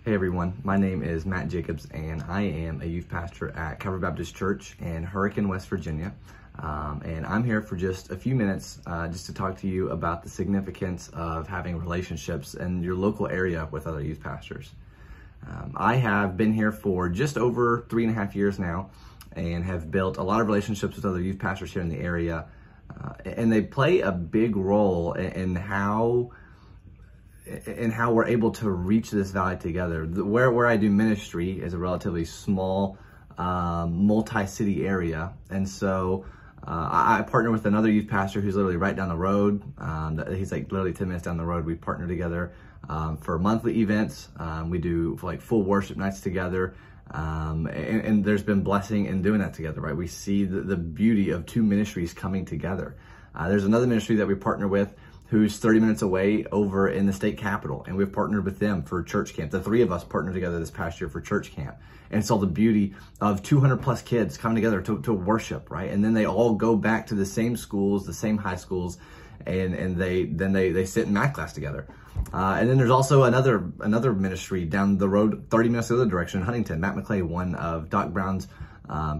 Hey everyone, my name is Matt Jacobs and I am a youth pastor at Calvary Baptist Church in Hurricane, West Virginia. And I'm here for just a few minutes just to talk to you about the significance of having relationships in your local area with other youth pastors. I have been here for just over 3.5 years now and have built a lot of relationships with other youth pastors here in the area. And they play a big role in how we're able to reach this valley together. Where I do ministry is a relatively small, multi-city area. And so I partner with another youth pastor who's literally right down the road. He's like literally 10 minutes down the road. We partner together for monthly events. We do like full worship nights together. And there's been blessing in doing that together, right? We see the beauty of two ministries coming together. There's another ministry that we partner with who's 30 minutes away over in the state capitol, and we've partnered with them for church camp. The three of us partnered together this past year for church camp and saw the beauty of 200 plus kids coming together to worship, right? And then they all go back to the same schools, the same high schools, and they sit in math class together. And then there's also another ministry down the road, 30 minutes the other direction in Huntington. Matt McClay, one of Doc Brown's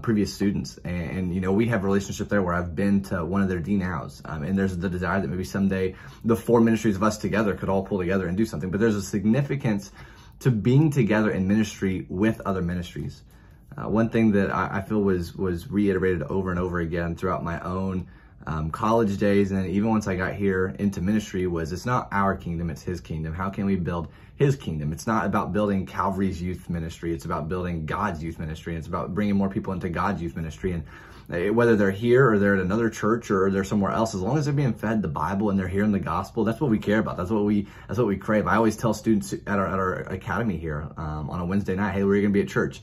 previous students, and you know, we have a relationship there where I've been to one of their D-Nows, and there's the desire that maybe someday the four ministries of us together could all pull together and do something. But there's a significance to being together in ministry with other ministries. One thing that I feel was reiterated over and over again throughout my own college days, and then even once I got here into ministry, was it's not our kingdom, it's His kingdom. How can we build His kingdom? It's not about building Calvary's youth ministry. It's about building God's youth ministry. It's about bringing more people into God's youth ministry. And whether they're here or they're at another church or they're somewhere else, as long as they're being fed the Bible and they're hearing the gospel, that's what we care about. That's what we crave. I always tell students at our academy here on a Wednesday night, hey, we're going to be at church.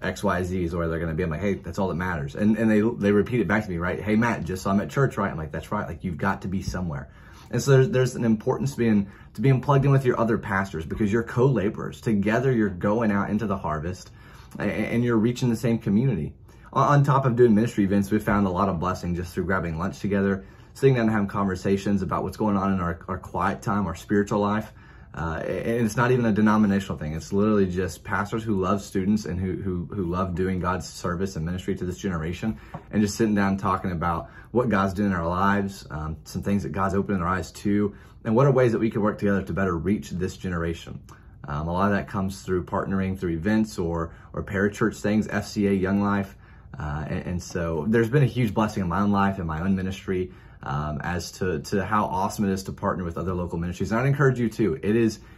XYZ is where they're going to be. I'm like, hey, that's all that matters. And they repeat it back to me, right? Hey, Matt, just so I'm at church, right? I'm like, that's right. Like, you've got to be somewhere. And so there's an importance to being plugged in with your other pastors, because you're co-laborers. Together, you're going out into the harvest and you're reaching the same community. On top of doing ministry events, we've found a lot of blessing just through grabbing lunch together, sitting down and having conversations about what's going on in our quiet time, our spiritual life. And it's not even a denominational thing. It's literally just pastors who love students and who love doing God's service and ministry to this generation, and just sitting down and talking about what God's doing in our lives, some things that God's opening our eyes to, and what are ways that we can work together to better reach this generation. A lot of that comes through partnering through events or parachurch things, FCA, Young Life. And so there's been a huge blessing in my own life and my own ministry as to how awesome it is to partner with other local ministries. And I'd encourage you too.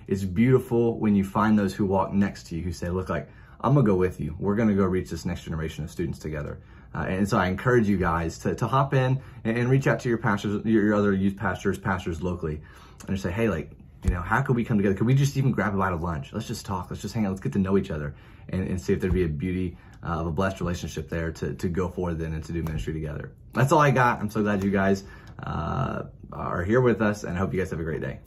It's beautiful when you find those who walk next to you who say, look, like, I'm gonna go with you. We're gonna go reach this next generation of students together. And so I encourage you guys to hop in and reach out to your pastors, your other youth pastors locally, and just say, hey, like, you know, how could we come together? Could we just even grab a bite of lunch? Let's just talk. Let's just hang out. Let's get to know each other and see if there'd be a beauty of a blessed relationship there to go forward then and to do ministry together. That's all I got. I'm so glad you guys are here with us, and I hope you guys have a great day.